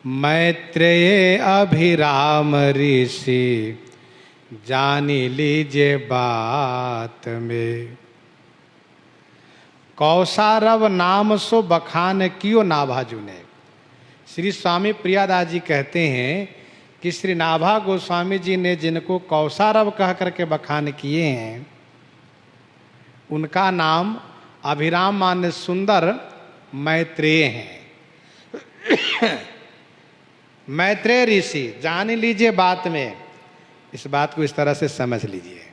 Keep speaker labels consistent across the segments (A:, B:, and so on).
A: मैत्रेय अभिराम ऋषि जानी लीजिए बात में। कौसारव नाम सो बखान कियो नाभाजू ने। श्री स्वामी प्रियादास जी कहते हैं कि श्री नाभा गोस्वामी जी ने जिनको कौसारव कह करके बखान किए हैं उनका नाम अभिराम मान्य सुंदर मैत्रेय हैं। मैत्रेय ऋषि जान लीजिए बात में। इस बात को इस तरह से समझ लीजिए।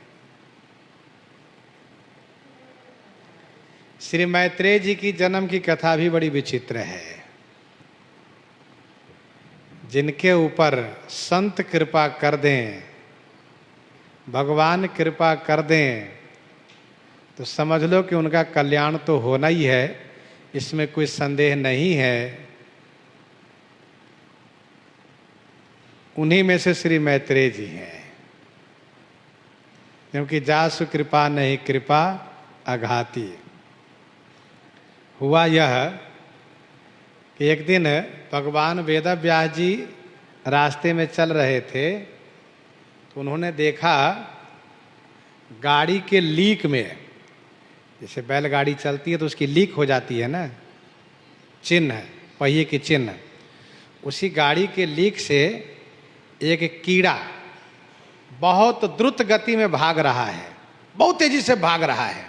A: श्री मैत्रेय जी की जन्म की कथा भी बड़ी विचित्र है। जिनके ऊपर संत कृपा कर दें, भगवान कृपा कर दें, तो समझ लो कि उनका कल्याण तो होना ही है, इसमें कोई संदेह नहीं है। उन्हीं में से श्री मैत्रेय जी हैं। क्योंकि जासु कृपा नहीं कृपा अघाती। हुआ यह कि एक दिन भगवान वेदव्यास जी रास्ते में चल रहे थे तो उन्होंने देखा गाड़ी के लीक में, जैसे बैलगाड़ी चलती है तो उसकी लीक हो जाती है ना, चिन्ह, पहिए के चिन्ह, उसी गाड़ी के लीक से एक कीड़ा बहुत द्रुत गति में भाग रहा है, बहुत तेजी से भाग रहा है।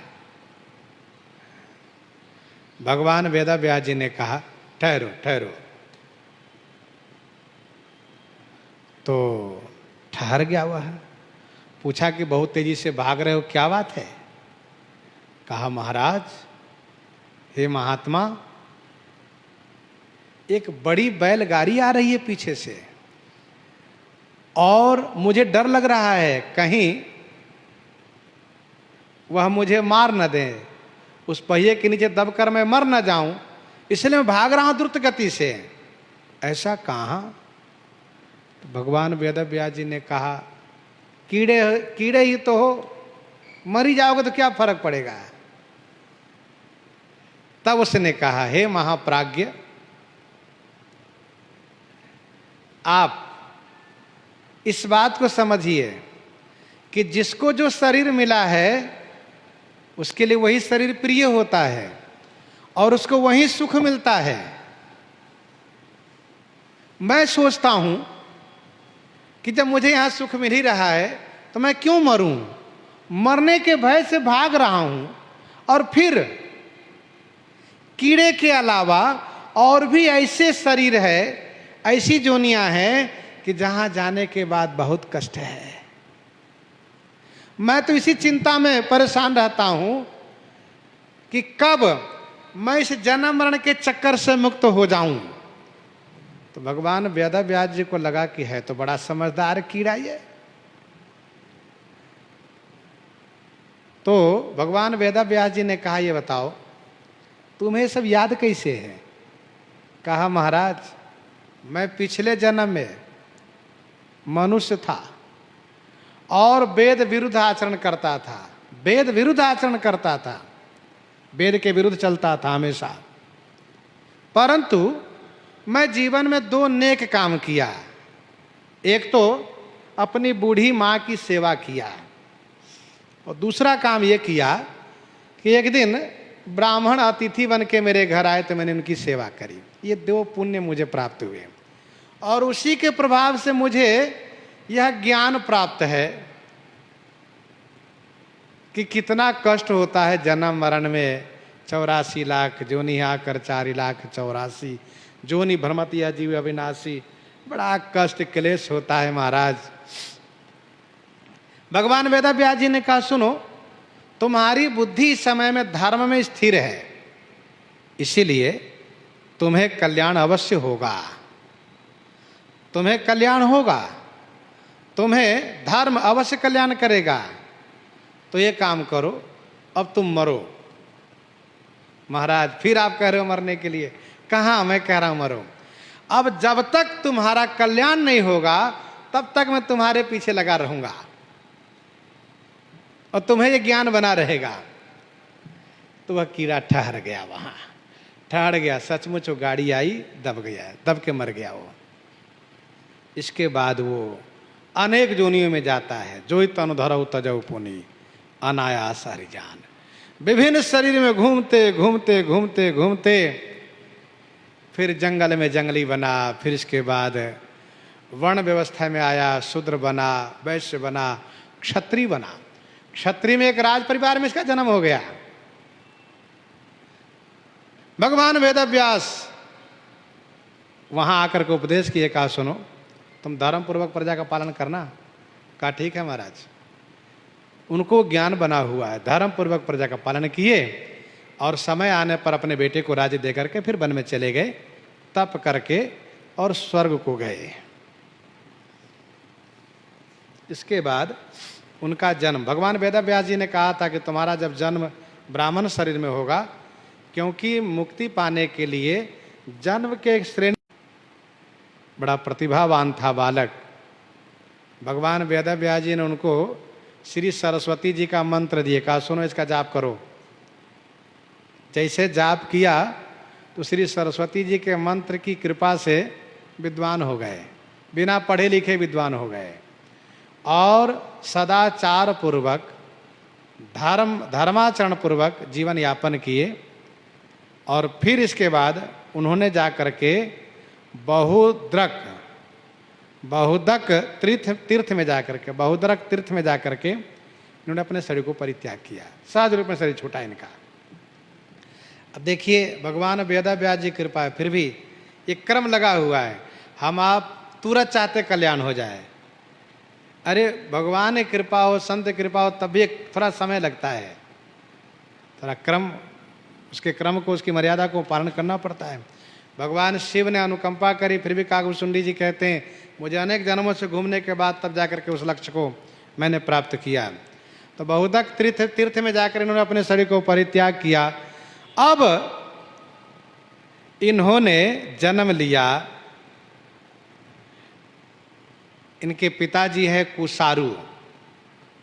A: भगवान वेदव्यास जी ने कहा ठहरो ठहरो। तो ठहर गया वह। पूछा कि बहुत तेजी से भाग रहे हो, क्या बात है? कहा महाराज, हे महात्मा, एक बड़ी बैलगाड़ी आ रही है पीछे से और मुझे डर लग रहा है कहीं वह मुझे मार न दे, उस पहिए के नीचे दबकर मैं मर न जाऊं, इसलिए मैं भाग रहा हूं द्रुत गति से। ऐसा कहाँ? तो भगवान वेदव्यास जी ने कहा कीड़े कीड़े ही तो हो, मर ही जाओगे तो क्या फर्क पड़ेगा। तब उसने कहा हे महाप्राज्ञ, आप इस बात को समझिए कि जिसको जो शरीर मिला है उसके लिए वही शरीर प्रिय होता है और उसको वही सुख मिलता है। मैं सोचता हूं कि जब मुझे यहां सुख मिल ही रहा है तो मैं क्यों मरूं? मरने के भय से भाग रहा हूं। और फिर कीड़े के अलावा और भी ऐसे शरीर है, ऐसी जोनियां हैं कि जहां जाने के बाद बहुत कष्ट है। मैं तो इसी चिंता में परेशान रहता हूं कि कब मैं इस जन्म मरण के चक्कर से मुक्त हो जाऊं। तो भगवान वेदव्यास जी को लगा कि है तो बड़ा समझदार कीड़ा ये। तो भगवान वेदव्यास जी ने कहा ये बताओ तुम्हें सब याद कैसे है? कहा महाराज, मैं पिछले जन्म में मनुष्य था और वेद विरुद्ध आचरण करता था, वेद विरुद्ध आचरण करता था, वेद के विरुद्ध चलता था हमेशा। परंतु मैं जीवन में दो नेक काम किया। एक तो अपनी बूढ़ी माँ की सेवा किया और दूसरा काम यह किया कि एक दिन ब्राह्मण अतिथि बन के मेरे घर आए तो मैंने उनकी सेवा करी। ये दो पुण्य मुझे प्राप्त हुए और उसी के प्रभाव से मुझे यह ज्ञान प्राप्त है कि कितना कष्ट होता है जन्म मरण में। 84 लाख जोनि आकर 4 लाख 84 जोनि भ्रमति अजीव अविनाशी। बड़ा कष्ट क्लेश होता है महाराज। भगवान वेदव्यास जी ने कहा सुनो, तुम्हारी बुद्धि इस समय में धर्म में स्थिर है, इसीलिए तुम्हें कल्याण अवश्य होगा, तुम्हें कल्याण होगा, तुम्हें धर्म अवश्य कल्याण करेगा। तो ये काम करो, अब तुम मरो। महाराज फिर आप कह रहे हो मरने के लिए? कहाँ, मैं कह रहा हूं मरो। अब जब तक तुम्हारा कल्याण नहीं होगा तब तक मैं तुम्हारे पीछे लगा रहूंगा और तुम्हें ये ज्ञान बना रहेगा। तो वह कीड़ा ठहर गया वहां। ठहर गया, सचमुच वो गाड़ी आई, दब गया, दब के मर गया वो। इसके बाद वो अनेक जोनियों में जाता है। जो तनु धरऊ तजऊ पुनि अनायास हरिजान। विभिन्न शरीर में घूमते घूमते घूमते घूमते फिर जंगल में जंगली बना, फिर इसके बाद वर्ण व्यवस्था में आया, शूद्र बना, वैश्य बना, क्षत्रिय बना। क्षत्रिय में एक राज परिवार में इसका जन्म हो गया। भगवान वेदव्यास वहां आकर के उपदेश किए, कहा सुनो तुम धर्म पूर्वक प्रजा का पालन करना। कहा ठीक है महाराज। उनको ज्ञान बना हुआ है, धर्म पूर्वक प्रजा का पालन किए और समय आने पर अपने बेटे को राज्य देकर के फिर वन में चले गए, तप करके और स्वर्ग को गए। इसके बाद उनका जन्म, भगवान वेदव्यास जी ने कहा था कि तुम्हारा जब जन्म ब्राह्मण शरीर में होगा, क्योंकि मुक्ति पाने के लिए जन्म के श्रेणी, बड़ा प्रतिभावान था बालक। भगवान वेदव्यास जी ने उनको श्री सरस्वती जी का मंत्र दिए, कहा सुनो इसका जाप करो। जैसे जाप किया तो श्री सरस्वती जी के मंत्र की कृपा से विद्वान हो गए, बिना पढ़े लिखे विद्वान हो गए और सदाचार पूर्वक धर्माचरण पूर्वक जीवन यापन किए। और फिर इसके बाद उन्होंने जा करके बहुदक तीर्थ में जाकर के, बहुदरक तीर्थ में जाकर के इन्होंने अपने शरीर को परित्याग किया। सहज रूप में शरीर छूटा इनका। अब देखिए भगवान वेदव्यास जी की कृपा है, फिर भी एक क्रम लगा हुआ है। हम आप तुरंत चाहते कल्याण हो जाए, अरे भगवान की कृपा हो, संत की कृपा हो, तब भी एक थोड़ा समय लगता है, थोड़ा क्रम, उसके क्रम को, उसकी मर्यादा को पालन करना पड़ता है। भगवान शिव ने अनुकंपा करी, फिर भी काकभूषुंडी जी कहते हैं मुझे अनेक जन्मों से घूमने के बाद तब जाकर के उस लक्ष्य को मैंने प्राप्त किया। तो बहुदक तीर्थ में जाकर इन्होंने अपने शरीर को परित्याग किया। अब इन्होंने जन्म लिया, इनके पिताजी हैं कुशारु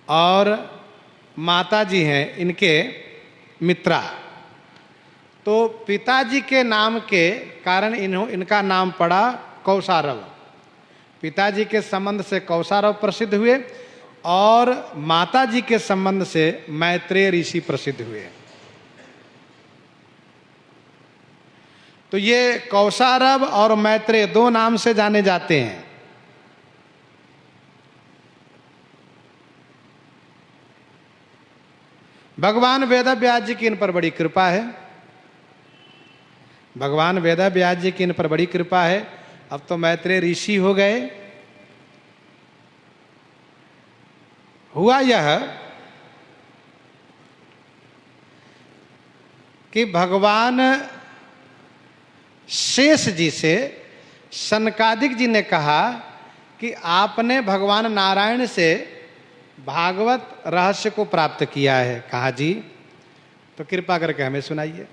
A: और माताजी हैं इनके मित्रा। तो पिताजी के नाम के कारण इनका नाम पड़ा कौसारव। पिताजी के संबंध से कौसारव प्रसिद्ध हुए और माताजी के संबंध से मैत्रेय ऋषि प्रसिद्ध हुए। तो ये कौसारव और मैत्रेय दो नाम से जाने जाते हैं। भगवान वेदव्यास जी की इन पर बड़ी कृपा है। भगवान वेदव्यास जी की इन पर बड़ी कृपा है। अब तो मैत्रेय ऋषि हो गए। हुआ यह कि भगवान शेष जी से सनकादिक जी ने कहा कि आपने भगवान नारायण से भागवत रहस्य को प्राप्त किया है। कहा जी, तो कृपा करके हमें सुनाइए।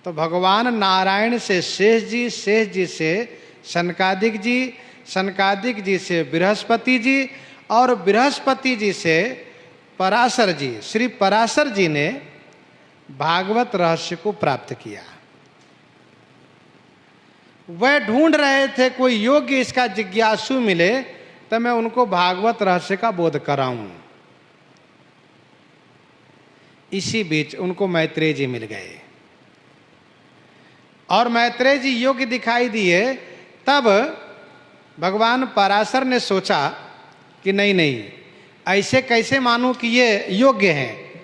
A: तो भगवान नारायण से शेष जी, शेष जी से सनकादिक जी, सनकादिक जी से बृहस्पति जी और बृहस्पति जी से पराशर जी, श्री पराशर जी ने भागवत रहस्य को प्राप्त किया। वह ढूंढ रहे थे कोई योग्य इसका जिज्ञासु मिले तो मैं उनको भागवत रहस्य का बोध कराऊं। इसी बीच उनको मैत्रेय जी मिल गए और मैत्रेय जी योग्य दिखाई दिए। तब भगवान पराशर ने सोचा कि नहीं नहीं, ऐसे कैसे मानूं कि ये योग्य हैं,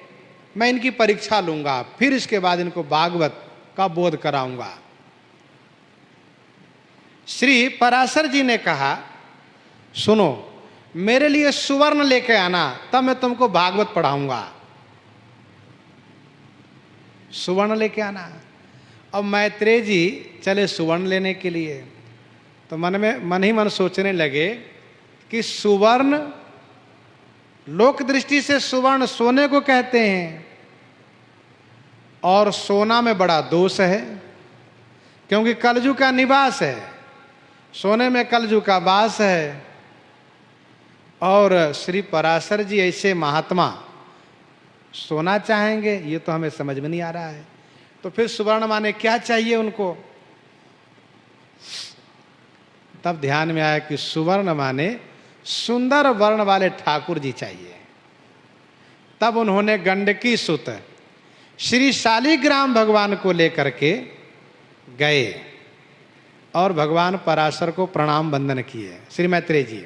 A: मैं इनकी परीक्षा लूंगा, फिर इसके बाद इनको भागवत का बोध कराऊंगा। श्री पराशर जी ने कहा सुनो, मेरे लिए सुवर्ण लेके आना, तब मैं तुमको भागवत पढ़ाऊंगा। सुवर्ण लेके आना। अब मैत्रेय जी चले सुवर्ण लेने के लिए, तो मन ही मन सोचने लगे कि सुवर्ण, लोक दृष्टि से सुवर्ण सोने को कहते हैं और सोना में बड़ा दोष है, क्योंकि कलजू का निवास है, सोने में कलजू का वास है। और श्री पराशर जी ऐसे महात्मा सोना चाहेंगे, ये तो हमें समझ में नहीं आ रहा है। तो फिर सुवर्ण माने क्या चाहिए उनको? तब ध्यान में आया कि सुवर्ण माने सुंदर वर्ण वाले ठाकुर जी चाहिए। तब उन्होंने गंडकी सुत श्री शालिग्राम भगवान को लेकर के गए और भगवान पराशर को प्रणाम वंदन किए। श्री मैत्रेय जी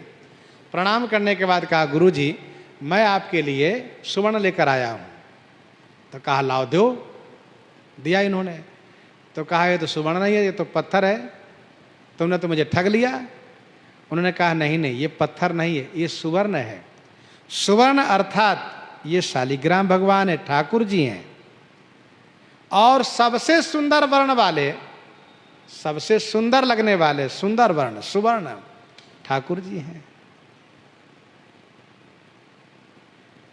A: प्रणाम करने के बाद कहा, गुरु जी मैं आपके लिए सुवर्ण लेकर आया हूँ। तो कहा लाओ दो। दिया इन्होंने। तो कहा ये तो सुवर्ण नहीं है, ये तो पत्थर है, तुमने तो मुझे ठग लिया। उन्होंने कहा नहीं नहीं, ये पत्थर नहीं है, ये सुवर्ण है। सुवर्ण अर्थात ये शालिग्राम भगवान है, ठाकुर जी हैं। और सबसे सुंदर वर्ण वाले, सबसे सुंदर लगने वाले सुंदर वर्ण सुवर्ण ठाकुर जी हैं।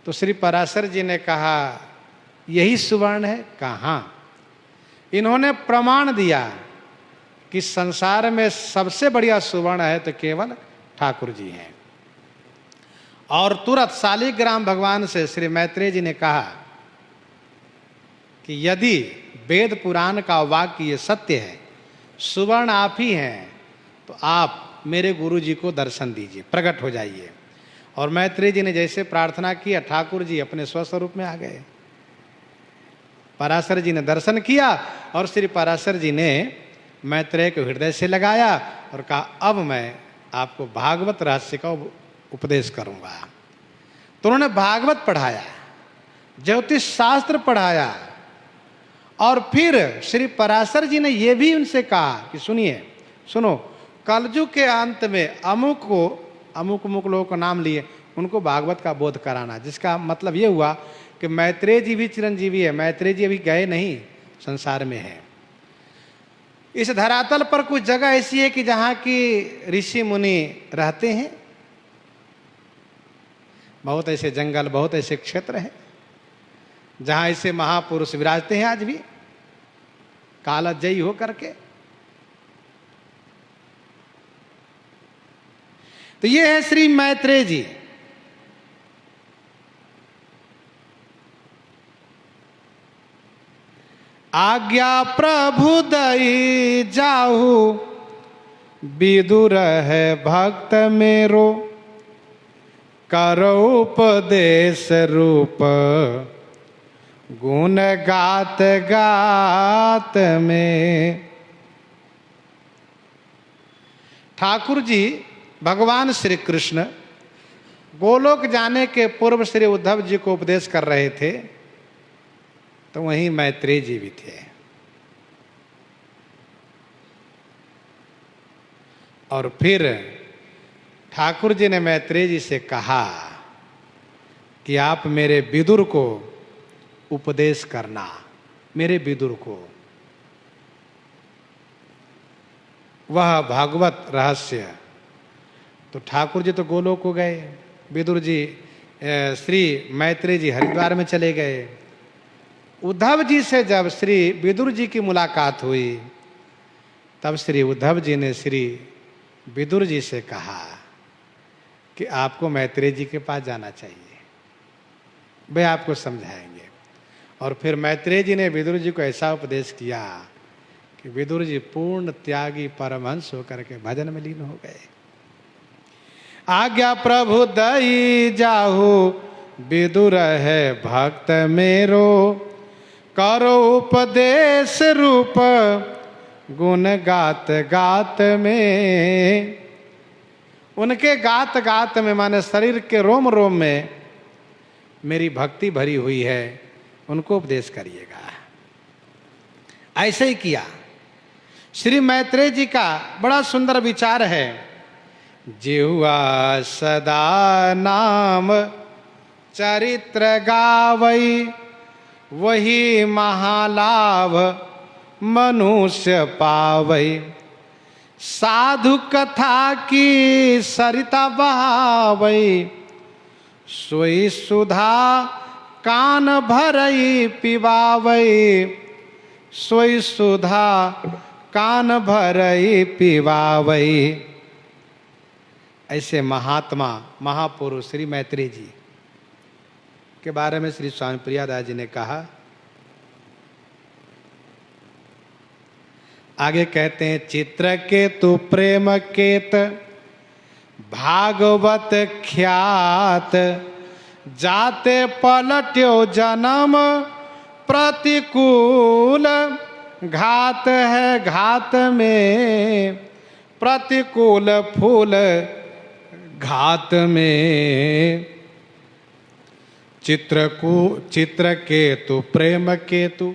A: तो श्री पराशर जी ने कहा यही सुवर्ण है? कहाँ? इन्होंने प्रमाण दिया कि संसार में सबसे बढ़िया सुवर्ण है तो केवल ठाकुर जी हैं। और तुरंत शालिग्राम भगवान से श्री मैत्रेय जी ने कहा कि यदि वेद पुराण का वाक्य ये सत्य है, सुवर्ण आप ही हैं, तो आप मेरे गुरु जी को दर्शन दीजिए, प्रकट हो जाइए। और मैत्रेय जी ने जैसे प्रार्थना किया, ठाकुर जी अपने स्वस्वरूप में आ गए। पराशर जी ने दर्शन किया और श्री पराशर जी ने मैत्रेय को हृदय से लगाया और कहा अब मैं आपको भागवत रहस्य का उपदेश करूंगा। तो उन्होंने भागवत पढ़ाया, ज्योतिष शास्त्र पढ़ाया। और फिर श्री पराशर जी ने यह भी उनसे कहा कि सुनिए, सुनो, कलयुग के अंत में अमुक अमुक लोगों को नाम लिए उनको भागवत का बोध कराना। जिसका मतलब ये हुआ कि मैत्रेय जी भी चिरंजीवी है, मैत्रेय जी अभी गए नहीं, संसार में है। इस धरातल पर कुछ जगह ऐसी है कि जहाँ की ऋषि मुनि रहते हैं, बहुत ऐसे जंगल, बहुत ऐसे क्षेत्र हैं जहाँ ऐसे महापुरुष विराजते हैं आज भी कालजयी हो करके। तो ये है श्री मैत्रेय जी। आज्ञा प्रभु दई जाहु, विदुर है भक्त मेरो, करो उपदेश रूप, गुण गात गात में। ठाकुर जी भगवान श्री कृष्ण गोलोक जाने के पूर्व श्री उद्धव जी को उपदेश कर रहे थे, तो वहीं मैत्रेय जी भी थे। और फिर ठाकुर जी ने मैत्रेय जी से कहा कि आप मेरे विदुर को उपदेश करना, मेरे विदुर को वह भागवत रहस्य। तो ठाकुर जी तो गोलोक को गए, विदुर जी श्री मैत्रेय जी हरिद्वार में चले गए। उद्धव जी से जब श्री विदुर जी की मुलाकात हुई, तब श्री उद्धव जी ने श्री विदुर जी से कहा कि आपको मैत्रेय जी के पास जाना चाहिए, वे आपको समझाएंगे। और फिर मैत्रेय जी ने विदुर जी को ऐसा उपदेश किया कि विदुर जी पूर्ण त्यागी परमहंस होकर के भजन में लीन हो गए। आज्ञा प्रभु दई जाहु, विदुर है भक्त मेरो, करो उपदेश रूप, गुण गात गात में। उनके गात गात में माने शरीर के रोम रोम में मेरी भक्ति भरी हुई है, उनको उपदेश करिएगा। ऐसे ही किया। श्री मैत्रेय जी का बड़ा सुंदर विचार है, जिह्वा सदा नाम चरित्र गावई, वही महालाभ मनुष्य पावई, साधु कथा की सरिता बहावई, सोई सुधा कान भरई पिबावई, सोई सुधा कान भरई पिबावई। ऐसे महात्मा महापुरुष श्री मैत्रेय जी के बारे में श्री स्वामी प्रियादास जी ने कहा आगे कहते हैं चित्रकेतु प्रेम केत भागवत ख्यात, जाते पलट्यो जन्म प्रतिकूल, घात है घात में प्रतिकूल फूल घात में। चित्रकेतु प्रेम केतु,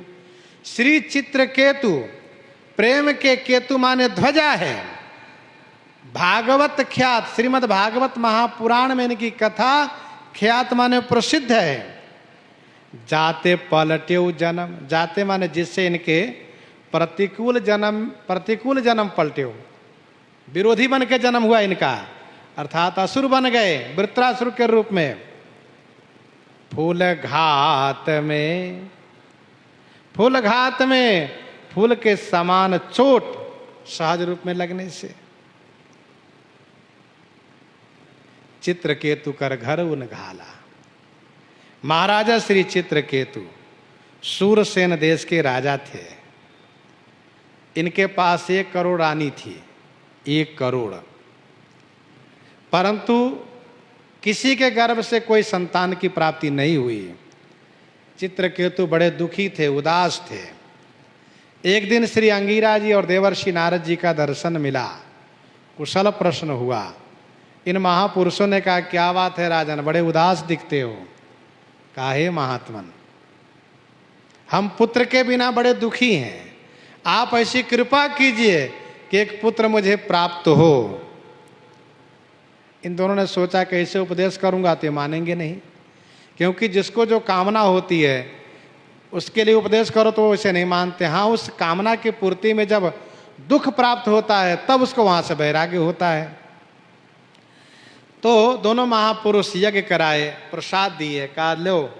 A: श्री चित्रकेतु प्रेम के केतु माने ध्वजा है। भागवत ख्यात, श्रीमद् भागवत महापुराण में इनकी कथा ख्यात माने प्रसिद्ध है। जाते पलट्यो जन्म, जाते माने जिससे इनके प्रतिकूल जन्म पलट्यो, विरोधी बन के जन्म हुआ इनका, अर्थात असुर बन गए वृत्रासुर के रूप में। फूल घात में, फूल घात में फूल के समान चोट सहज रूप में लगने से। चित्रकेतु कर घर उन घाला, महाराजा श्री चित्रकेतु सूरसेन देश के राजा थे। इनके पास 1 करोड़ रानी थी, 1 करोड़, परंतु किसी के गर्भ से कोई संतान की प्राप्ति नहीं हुई। चित्रकेतु बड़े दुखी थे, उदास थे। एक दिन श्री अंगिरा जी और देवर्षि नारद जी का दर्शन मिला, कुशल प्रश्न हुआ। इन महापुरुषों ने कहा क्या बात है राजन, बड़े उदास दिखते हो। कहा हे महात्मन, हम पुत्र के बिना बड़े दुखी हैं, आप ऐसी कृपा कीजिए कि एक पुत्र मुझे प्राप्त हो। इन दोनों ने सोचा कैसे उपदेश करूंगा, तो ये मानेंगे नहीं, क्योंकि जिसको जो कामना होती है उसके लिए उपदेश करो तो वो इसे नहीं मानते। हाँ, उस कामना की पूर्ति में जब दुख प्राप्त होता है तब उसको वहां से वैराग्य होता है। तो दोनों महापुरुष यज्ञ कराए, प्रसाद दिए, कहा लो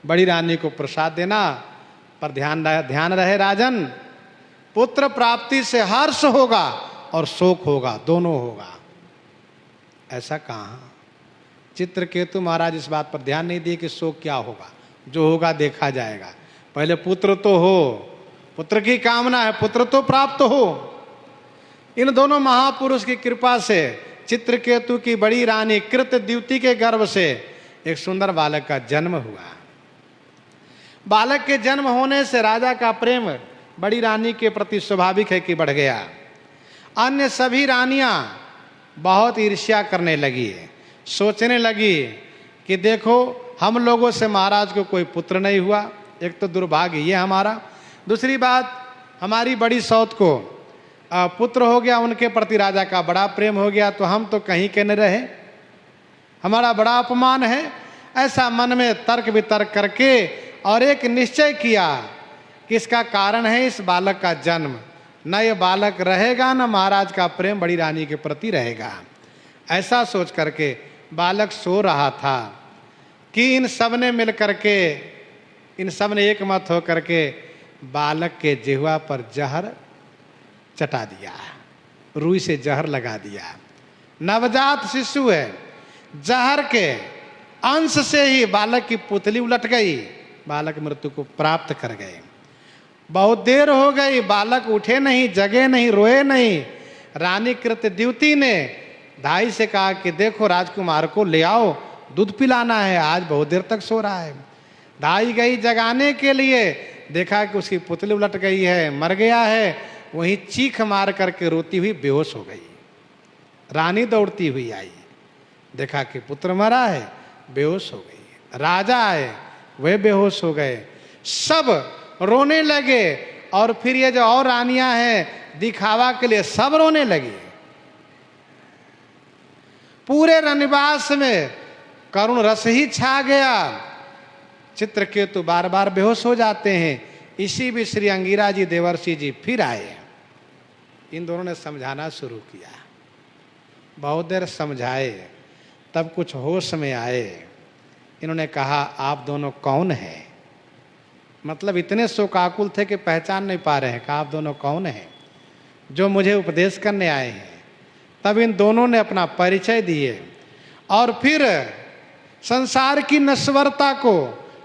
A: बड़ी रानी को प्रसाद देना, पर ध्यान रहे राजन, पुत्र प्राप्ति से हर्ष होगा और शोक होगा, दोनों होगा। ऐसा कहा? चित्रकेतु महाराज इस बात पर ध्यान नहीं दिए कि शोक क्या होगा, जो होगा देखा जाएगा, पहले पुत्र तो हो, पुत्र की कामना है, पुत्र तो प्राप्त हो। इन दोनों महापुरुष की कृपा से चित्रकेतु की बड़ी रानी कृतद्युति के गर्भ से एक सुंदर बालक का जन्म हुआ। बालक के जन्म होने से राजा का प्रेम बड़ी रानी के प्रति स्वाभाविक है कि बढ़ गया। अन्य सभी रानियां बहुत ईर्ष्या करने लगी, सोचने लगी कि देखो हम लोगों से महाराज को कोई पुत्र नहीं हुआ, एक तो दुर्भाग्य ये हमारा, दूसरी बात हमारी बड़ी सौत को पुत्र हो गया, उनके प्रति राजा का बड़ा प्रेम हो गया, तो हम तो कहीं के न रहे, हमारा बड़ा अपमान है। ऐसा मन में तर्क वितर्क करके और एक निश्चय किया कि इसका कारण है इस बालक का जन्म, न ये बालक रहेगा न महाराज का प्रेम बड़ी रानी के प्रति रहेगा। ऐसा सोच करके बालक सो रहा था कि इन सब ने मिल करके, इन सब ने एक मत हो करके बालक के जिह्वा पर जहर चटा दिया, रुई से जहर लगा दिया। नवजात शिशु है, जहर के अंश से ही बालक की पुतली उलट गई, बालक मृत्यु को प्राप्त कर गए। बहुत देर हो गई, बालक उठे नहीं, जगे नहीं, रोए नहीं। रानी कृतद्युति ने धाई से कहा कि देखो राजकुमार को ले आओ, दूध पिलाना है, आज बहुत देर तक सो रहा है। धाई गई जगाने के लिए, देखा कि उसकी पुतली उलट गई है, मर गया है। वहीं चीख मार करके रोती हुई बेहोश हो गई। रानी दौड़ती हुई आई, देखा कि पुत्र मरा है, बेहोश हो गई। राजा आए, वे बेहोश हो गए, सब रोने लगे। और फिर ये जो और रानियां हैं दिखावा के लिए सब रोने लगी। पूरे रनिवास में करुण रस ही छा गया। चित्रकेतु बार बार बेहोश हो जाते हैं। इसी भी श्री अंगिरा जी देवर्षि जी फिर आए। इन दोनों ने समझाना शुरू किया, बहुत देर समझाए, तब कुछ होश में आए। इन्होंने कहा आप दोनों कौन हैं? मतलब इतने शोकाकुल थे कि पहचान नहीं पा रहे हैं। कहा आप दोनों कौन हैं जो मुझे उपदेश करने आए हैं? तब इन दोनों ने अपना परिचय दिए और फिर संसार की नश्वरता को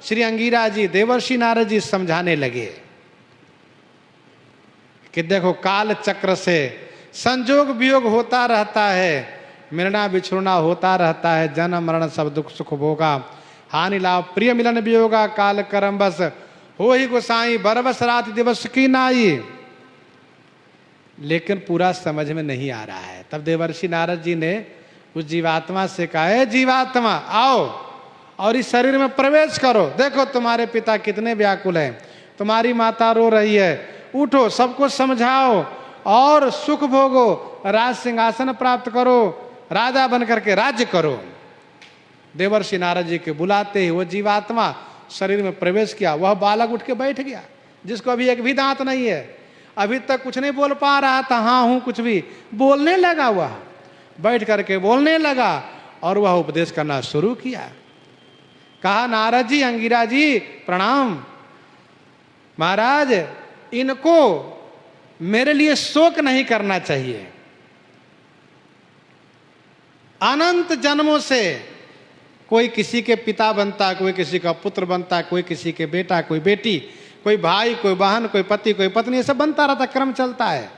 A: श्री अंगिरा जी देवर्षि नारद जी समझाने लगे कि देखो काल चक्र से संजोग वियोग होता रहता है, मिलना बिछुड़ना होता रहता है, जन्म मरण सब दुख सुख भोगा, हानि लाभ प्रिय मिलन वियोगा, काल करम बस हो ही गोसाई, बरबस रात दिवस की नाई। लेकिन पूरा समझ में नहीं आ रहा है। तब देवर्षि नारद जी ने उस जीवात्मा से कहा, है जीवात्मा आओ और इस शरीर में प्रवेश करो, देखो तुम्हारे पिता कितने व्याकुल हैं, तुम्हारी माता रो रही है, उठो सबको समझाओ और सुख भोगो, राज सिंहासन प्राप्त करो, राजा बन करके राज्य करो। देवर्षि नारद जी के बुलाते ही वो जीवात्मा शरीर में प्रवेश किया। वह बालक उठ के बैठ गया, जिसको अभी एक भी दांत नहीं है, अभी तक कुछ नहीं बोल पा रहा था, हाँ हूं कुछ भी बोलने लगा, वह बैठ करके बोलने लगा और वह उपदेश करना शुरू किया। कहा, नारद जी, अंगिरा जी प्रणाम, महाराज इनको मेरे लिए शोक नहीं करना चाहिए। अनंत जन्मों से कोई किसी के पिता बनता, कोई किसी का पुत्र बनता, कोई किसी के बेटा, कोई बेटी, कोई भाई, कोई बहन, कोई पति, कोई पत्नी, ये सब बनता रहता, क्रम चलता है।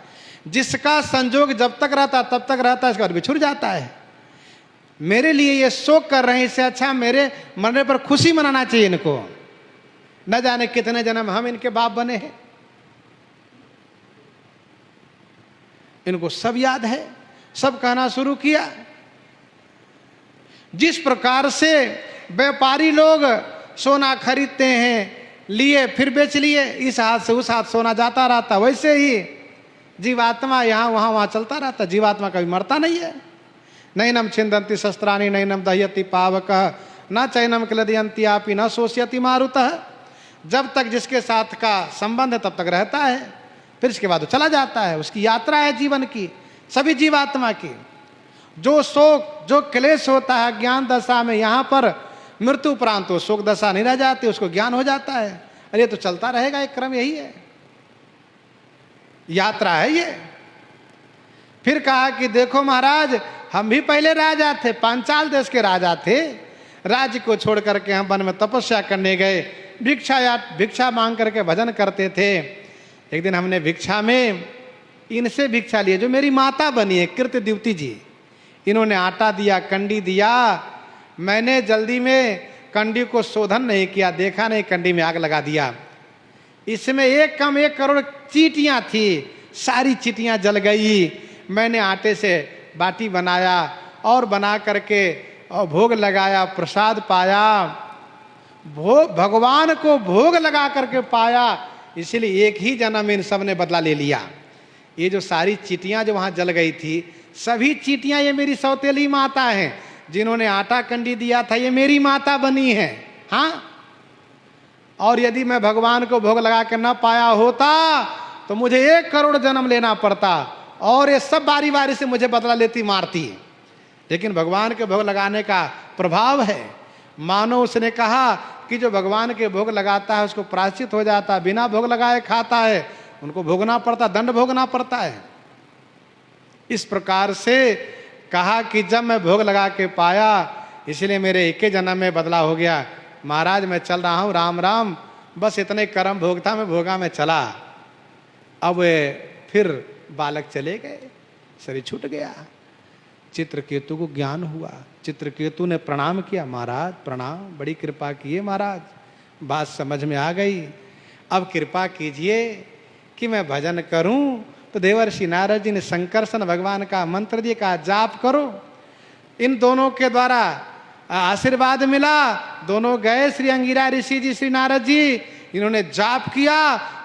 A: जिसका संजोग जब तक रहता तब तक रहता है, इसके बाद बिछुड़ जाता है। मेरे लिए ये शोक कर रहे हैं, इससे अच्छा मेरे मरने पर खुशी मनाना चाहिए इनको। न जाने कितने जन्म हम इनके बाप बने हैं, इनको सब याद है, सब कहना शुरू किया। जिस प्रकार से व्यापारी लोग सोना खरीदते हैं, लिए फिर बेच लिए, इस हाथ से उस हाथ सोना जाता रहता, वैसे ही जीवात्मा यहाँ वहाँ वहाँ चलता रहता। जीवात्मा कभी मरता नहीं है। नैनम छिंदंती शस्त्राणी नैनम दह्यति पावकः न चैनम क्लदयंती आपी न शोष्यति मारुतः। जब तक जिसके साथ का संबंध है तब तक रहता है, फिर इसके बाद वो चला जाता है। उसकी यात्रा है जीवन की, सभी जीवात्मा की। जो शोक जो क्लेश होता है ज्ञान दशा में, यहाँ पर मृत्यु उपरांत तो शोक दशा नहीं रह जाती, उसको ज्ञान हो जाता है। अरे तो चलता रहेगा, एक क्रम यही है, यात्रा है ये। फिर कहा कि देखो महाराज, हम भी पहले राजा थे, पांचाल देश के राजा थे। राज्य को छोड़ करके हम वन में तपस्या करने गए, भिक्षा मांग करके भजन करते थे। एक दिन हमने भिक्षा में इनसे भिक्षा लिए, जो मेरी माता बनी है कृत द्युति जी। इन्होंने आटा दिया, कंडी दिया। मैंने जल्दी में कंडी को शोधन नहीं किया, देखा नहीं, कंडी में आग लगा दिया। इसमें 1 करोड़ चींटियां थी, सारी चींटियां जल गई। मैंने आटे से बाटी बनाया और बना करके और भोग लगाया, प्रसाद पाया, भगवान को भोग लगा करके पाया। इसलिए एक ही जन्म में इन सब ने बदला ले लिया। ये जो सारी चींटियां जो वहां जल गई थी, सभी चींटियां ये मेरी सौतेली माता हैं। जिन्होंने आटा कंडी दिया था ये मेरी माता बनी है। हाँ, और यदि मैं भगवान को भोग लगा के न पाया होता तो मुझे 1 करोड़ जन्म लेना पड़ता और ये सब बारी बारी से मुझे बदला लेती, मारती। लेकिन भगवान के भोग लगाने का प्रभाव है। मानो उसने कहा कि जो भगवान के भोग लगाता है उसको प्रायश्चित हो जाता है, बिना भोग लगाए खाता है उनको भोगना पड़ता, दंड भोगना पड़ता है। इस प्रकार से कहा कि जब मैं भोग लगा के पाया इसलिए मेरे 1 जन्म में बदला हो गया। महाराज मैं चल रहा हूँ, राम राम, बस इतने कर्म भोग था, मैं भोगा में चला। अब फिर बालक चले गए, शरीर छूट गया। चित्रकेतु को ज्ञान हुआ। चित्रकेतु ने प्रणाम किया, महाराज प्रणाम, बड़ी कृपा किए महाराज, बात समझ में आ गई। अब कृपा कीजिए कि मैं भजन करूं। तो देवर्षि नारद जी ने संकर्षण भगवान का मंत्र दिया, कहा जाप करो। इन दोनों के द्वारा आशीर्वाद मिला। दोनों गए श्री अंगिरा ऋषि जी, श्री नारद जी, इन्होंने जाप किया।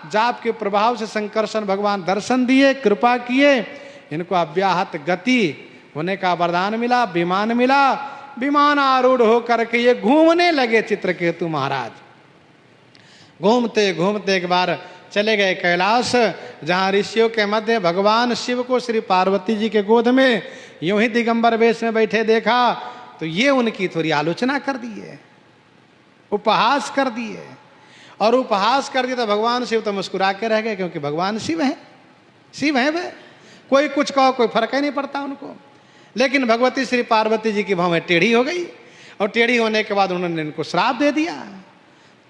A: जाप के प्रभाव से संकर्षण भगवान दर्शन दिए, कृपा किए। इनको अव्याहत गति होने का वरदान मिला, विमान मिला। विमान आरूढ़ होकर के ये घूमने लगे चित्रकेतु महाराज। घूमते घूमते एक बार चले गए कैलाश, जहाँ ऋषियों के मध्य भगवान शिव को श्री पार्वती जी के गोद में यूं ही दिगंबर वेश में बैठे देखा तो ये उनकी थोड़ी आलोचना कर दिए, उपहास कर दिए। और उपहास कर दिया तो भगवान शिव तो मुस्कुरा के रह गए, क्योंकि भगवान शिव हैं, शिव हैं वे, कोई कुछ कहो कोई फर्क ही नहीं पड़ता उनको। लेकिन भगवती श्री पार्वती जी की भौं टेढ़ी हो गई, और टेढ़ी होने के बाद उन्होंने इनको श्राप दे दिया,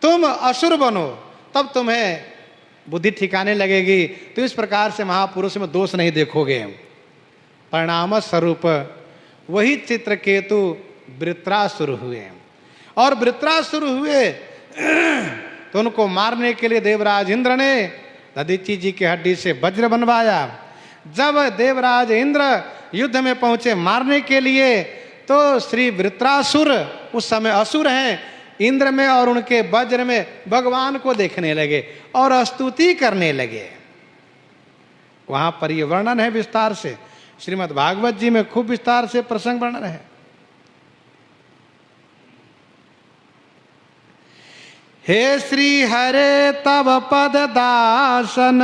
A: तुम असुर बनो तब तुम्हें बुद्धि ठिकाने लगेगी, तो इस प्रकार से महापुरुष में दोष नहीं देखोगे। परिणाम स्वरूप वही चित्रकेतु वृत्रासुर हुए, और वृत्रासुर हुए तो उनको मारने के लिए देवराज इंद्र ने दधीचि जी की हड्डी से वज्र बनवाया। जब देवराज इंद्र युद्ध में पहुंचे मारने के लिए, तो श्री वृत्रासुर, उस समय असुर हैं, इंद्र में और उनके वज्र में भगवान को देखने लगे और स्तुति करने लगे। वहां पर यह वर्णन है विस्तार से, श्रीमद् भागवत जी में खूब विस्तार से प्रसंग वर्णन है। हे श्री हरे तब पद दासन,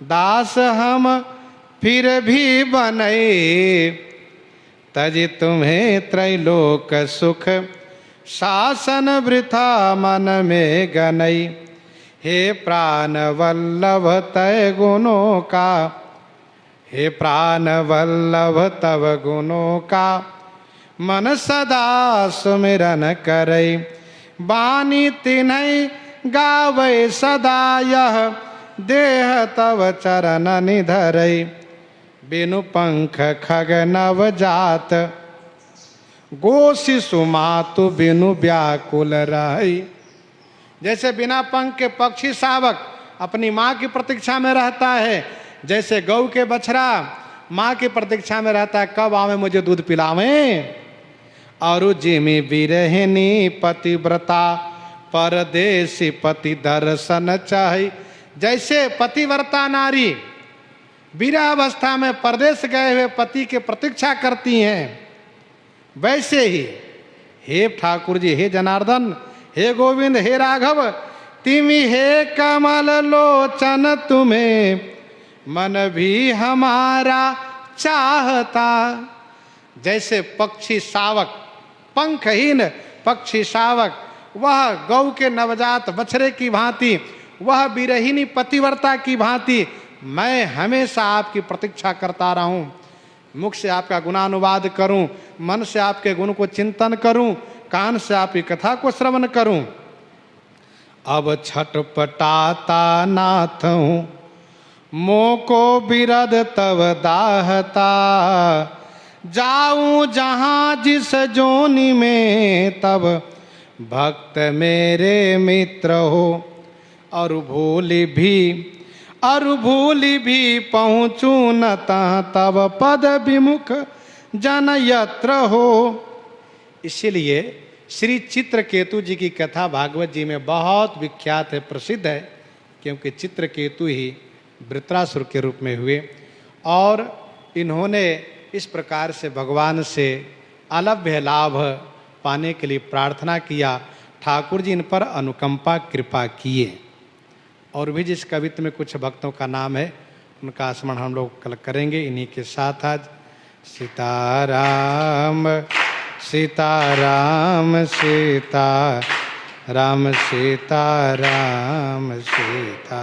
A: दास हम फिर भी बनई, तज तुम्हें त्रैलोक सुख शासन वृथा मन में गनई। हे प्राण वल्लभ तय गुणों का, हे प्राण वल्लभ तव गुणों का, मन सदा सुमिरन करई। बानी तिन्है गावै सदा यह, देह तव चरण निधरई। बिनु पंख खग नव जात, गो शिशु मातु बिनु व्याकुल रही। जैसे बिना पंख के पक्षी शावक अपनी माँ की प्रतीक्षा में रहता है, जैसे गौ के बछड़ा माँ की प्रतीक्षा में रहता है, कब आवे मुझे दूध पिलावें। और जिमि बिरहिनी पतिव्रता, परदेसी पति दर्शन चाही। जैसे पतिव्रता नारी विरहावस्था में परदेश गए हुए पति के प्रतीक्षा करती हैं, वैसे ही हे ठाकुर जी, हे जनार्दन, हे गोविंद, हे राघव, तिमि हे कमल लोचन, तुम्हें मन भी हमारा चाहता। जैसे पक्षी शावक, पंखहीन पक्षी शावक, वह गौ के नवजात बछड़े की भांति, वह विरहिनी पतिव्रता की भांति मैं हमेशा आपकी प्रतीक्षा करता रहूं। मुख से आपका गुणानुवाद करूं, मन से आपके गुण को चिंतन करूं, कान से आपकी कथा को श्रवण करूं। अब छटपटाता नाथ हूं, मोको बिरद तव दाहता। जाऊं जहां जिस जोनि में, तब भक्त मेरे मित्र हो। और भूलि भी पहुँचूं न तब पद विमुख जन यत्र हो। इसीलिए श्री चित्रकेतु जी की कथा भागवत जी में बहुत विख्यात है, प्रसिद्ध है, क्योंकि चित्रकेतु ही वृत्रासुर के रूप में हुए और इन्होंने इस प्रकार से भगवान से अलभ्य लाभ पाने के लिए प्रार्थना किया। ठाकुर जी इन पर अनुकंपा कृपा किए। और भी जिस कवित्व में कुछ भक्तों का नाम है, उनका स्मरण हम लोग कल करेंगे। इन्हीं के साथ आज सीताराम सीताराम सीताराम सीताराम सीता।